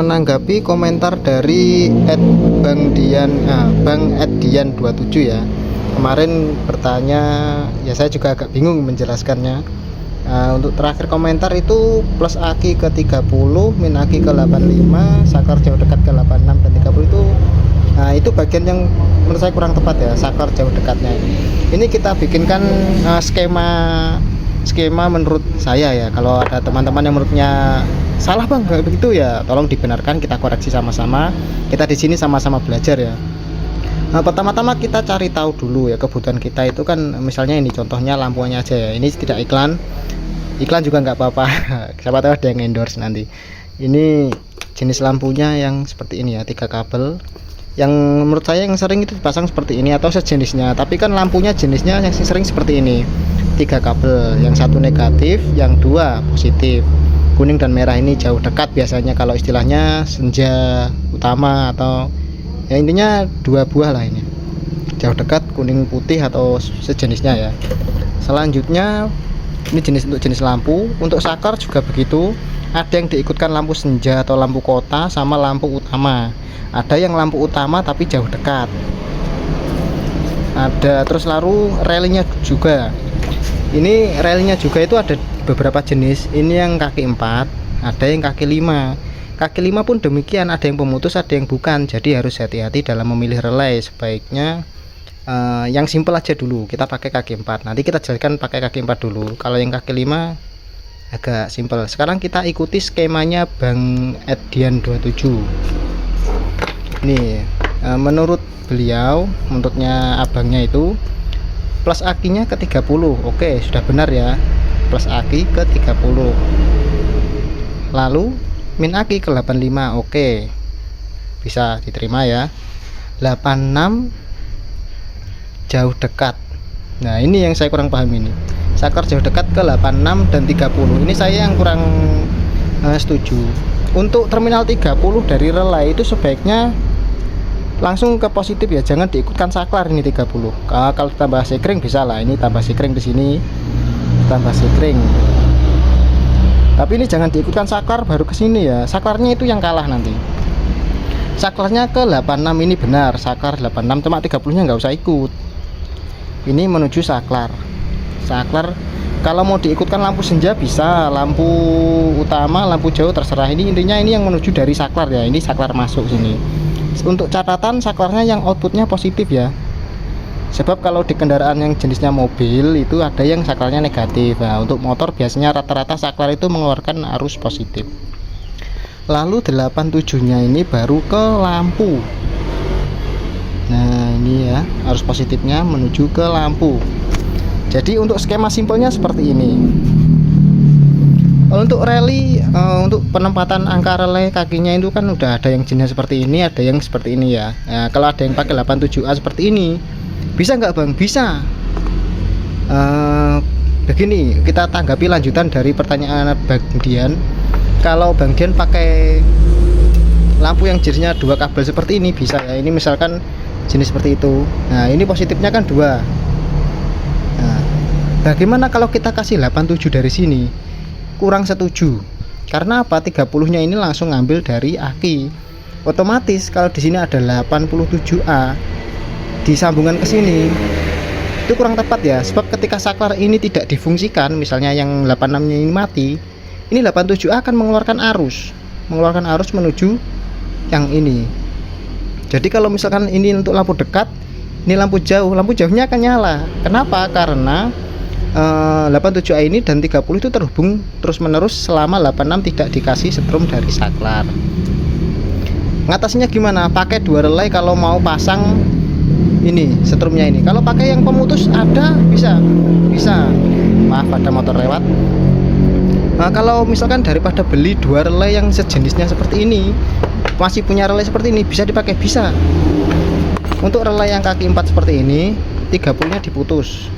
menanggapi komentar dari Bang Edian 27 ya. Kemarin bertanya, ya saya juga agak bingung menjelaskannya. Untuk terakhir komentar itu plus aki ke 30, min aki ke 85, saklar jauh dekat ke 86 dan 30 itu. Nah, itu bagian yang menurut saya kurang tepat ya, saklar jauh dekatnya. Ini kita bikinkan skema menurut saya ya. Kalau ada teman-teman yang menurutnya salah bang kayak begitu ya, tolong dibenarkan, kita koreksi sama-sama. Kita di sini sama-sama belajar ya. Nah, pertama-tama kita cari tahu dulu ya kebutuhan kita itu kan, misalnya ini contohnya lampunya aja ya. Ini tidak iklan juga nggak apa-apa. Siapa tahu ada yang endorse nanti. Ini jenis lampunya yang seperti ini ya, 3 kabel. Yang menurut saya yang sering itu dipasang seperti ini atau sejenisnya, tapi kan lampunya jenisnya yang sering seperti ini, 3 kabel, yang satu negatif, yang 2 positif. Kuning dan merah ini jauh dekat biasanya kalau istilahnya senja utama, atau ya intinya 2 buah lah, ini jauh dekat, kuning putih atau sejenisnya ya. Selanjutnya ini untuk jenis lampu. Untuk saklar juga begitu, ada yang diikutkan lampu senja atau lampu kota sama lampu utama. Ada yang lampu utama tapi jauh dekat. Ada terus lalu relingnya juga. Ini relingnya juga itu ada beberapa jenis. Ini yang kaki 4, ada yang kaki 5. Kaki 5 pun demikian, ada yang pemutus, ada yang bukan. Jadi harus hati-hati dalam memilih relay. Sebaiknya yang simple aja dulu, kita pakai kaki 4. Nanti kita jelaskan pakai kaki 4 dulu. Kalau yang kaki 5 agak simple. Sekarang kita ikuti skemanya Bang Edian 27. Nih, menurut beliau, menurutnya abangnya itu plus akinya ke 30. Oke, sudah benar ya. Plus aki ke 30. Lalu min aki ke 85. Oke. Bisa diterima ya. 86 jauh dekat. Nah, ini yang saya kurang paham ini. Saklar jauh dekat ke 86 dan 30. Ini saya yang kurang setuju. Untuk terminal 30 dari relay itu sebaiknya langsung ke positif ya, jangan diikutkan saklar ini 30. Kalau tambah sekring bisa lah, ini tambah sekring di sini, tambah sekring. Tapi ini jangan diikutkan saklar baru ke sini ya. Saklarnya itu yang kalah nanti. Saklarnya ke 86 ini benar, saklar 86, cuma 30-nya nggak usah ikut. Ini menuju saklar. Saklar kalau mau diikutkan lampu senja bisa, lampu utama, lampu jauh terserah. Ini intinya ini yang menuju dari saklar ya. Ini saklar masuk sini. Untuk catatan, saklarnya yang outputnya positif ya. Sebab kalau di kendaraan yang jenisnya mobil itu ada yang saklarnya negatif. Nah, untuk motor biasanya rata-rata saklar itu mengeluarkan arus positif. Lalu 87-nya ini baru ke lampu. Nah, ini ya, arus positifnya menuju ke lampu. Jadi untuk skema simpelnya seperti ini. Untuk relay, untuk penempatan angka relay kakinya itu kan udah ada yang jenis seperti ini, ada yang seperti ini ya. Nah, kalau ada yang pakai 87A seperti ini, bisa nggak bang? Bisa. Begini, kita tanggapi lanjutan dari pertanyaan Bang Dian. Kalau Bang Dian pakai lampu yang jenisnya 2 kabel seperti ini bisa ya. Ini misalkan jenis seperti itu. Nah, ini positifnya kan 2. Nah, bagaimana kalau kita kasih 87 dari sini? Kurang setuju. Karena apa? 30-nya ini langsung ngambil dari aki. Otomatis kalau di sini ada 87A disambungan ke sini, itu kurang tepat ya. Sebab ketika saklar ini tidak difungsikan, misalnya yang 86-nya ini mati, ini 87A akan mengeluarkan arus menuju yang ini. Jadi kalau misalkan ini untuk lampu dekat, ini lampu jauhnya akan nyala. Kenapa? Karena 87A ini dan 30 itu terhubung terus menerus selama 86 tidak dikasih setrum dari saklar. Ngatasinya gimana? Pakai 2 relay kalau mau pasang ini setrumnya ini. Kalau pakai yang pemutus ada, bisa. Maaf, ada motor lewat. Nah, kalau misalkan daripada beli 2 relay yang sejenisnya seperti ini, masih punya relay seperti ini, bisa dipakai, bisa. Untuk relay yang kaki 4 seperti ini, 30-nya diputus.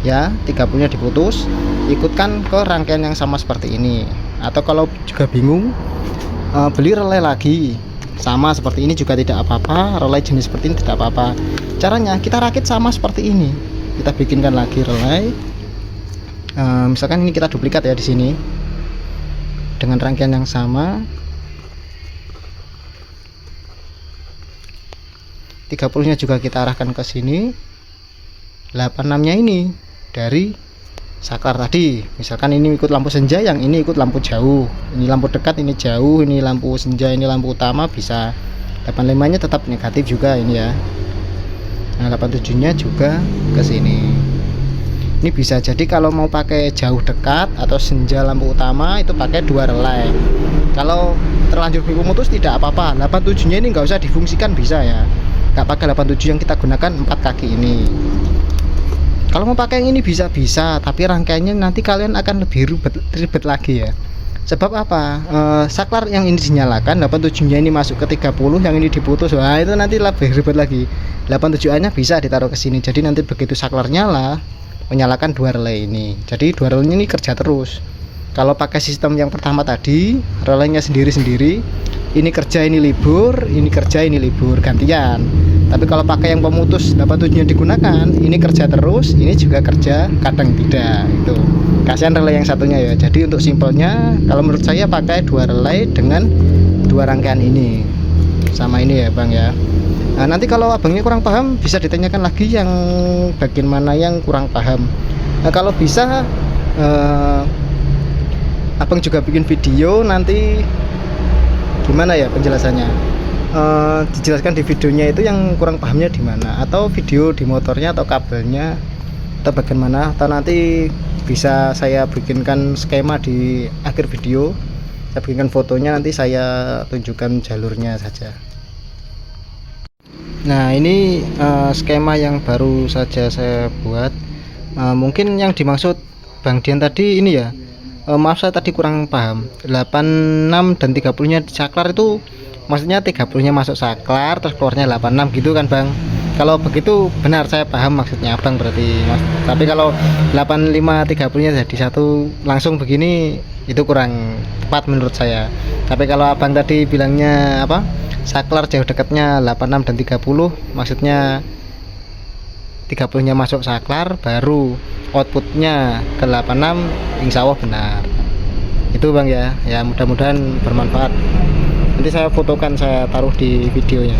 Ya, 30-nya diputus, ikutkan ke rangkaian yang sama seperti ini. Atau kalau juga bingung, beli relay lagi sama seperti ini juga tidak apa-apa. Relay jenis seperti ini tidak apa-apa. Caranya kita rakit sama seperti ini. Kita bikinkan lagi relay. Misalkan ini kita duplikat ya di sini dengan rangkaian yang sama. 30 nya juga kita arahkan ke sini. 86 nya ini dari saklar tadi, misalkan ini ikut lampu senja, yang ini ikut lampu jauh, ini lampu dekat, ini jauh, ini lampu senja, ini lampu utama, bisa. 85 nya tetap negatif juga ini ya. Nah 87 nya juga ke sini. Ini bisa jadi kalau mau pakai jauh dekat atau senja lampu utama itu pakai 2 relay. Kalau terlanjur putus tidak apa-apa. 87 nya ini nggak usah difungsikan, bisa ya, nggak pakai 87 yang kita gunakan 4 kaki ini. Kalau mau pakai yang ini bisa, tapi rangkaiannya nanti kalian akan lebih ribet lagi ya. Sebab apa? Saklar yang ini dinyalakan, 87 nya ini masuk ke 30, yang ini diputus. Wah, itu nanti lebih ribet lagi. 87A nya bisa ditaruh ke sini. Jadi nanti begitu saklar nyala, menyalakan 2 relay ini. Jadi 2 relay ini kerja terus. Kalau pakai sistem yang pertama tadi, relaynya sendiri-sendiri, ini kerja ini libur, ini kerja ini libur, gantian. Tapi kalau pakai yang pemutus 87 nya digunakan, ini kerja terus, ini juga kerja, kadang tidak. Itu kasihan relay yang satunya ya. Jadi untuk simpelnya, kalau menurut saya pakai 2 relay dengan 2 rangkaian ini, sama ini ya Bang ya. Nah, nanti kalau abangnya kurang paham bisa ditanyakan lagi yang bagian mana yang kurang paham. Nah, kalau bisa abang juga bikin video nanti gimana ya penjelasannya, dijelaskan di videonya itu yang kurang pahamnya di mana, atau video di motornya atau kabelnya atau bagian mana, atau nanti bisa saya bikinkan skema di akhir video, saya bikinkan fotonya, nanti saya tunjukkan jalurnya saja. Nah ini skema yang baru saja saya buat. Mungkin yang dimaksud Bang Dian tadi ini ya, maaf saya tadi kurang paham. 86 dan 30 nya saklar itu maksudnya 30 nya masuk saklar terus keluarnya 86 gitu kan Bang. Kalau begitu benar, saya paham maksudnya Abang berarti Mas. Tapi kalau 85 30 nya jadi satu langsung begini, itu kurang tepat menurut saya. Tapi kalau Abang tadi bilangnya apa, saklar jauh dekatnya 86 dan 30, maksudnya 30 nya masuk saklar baru outputnya ke 86, insya Allah benar itu Bang ya. Ya mudah-mudahan bermanfaat. Nanti saya fotokan, saya taruh di videonya.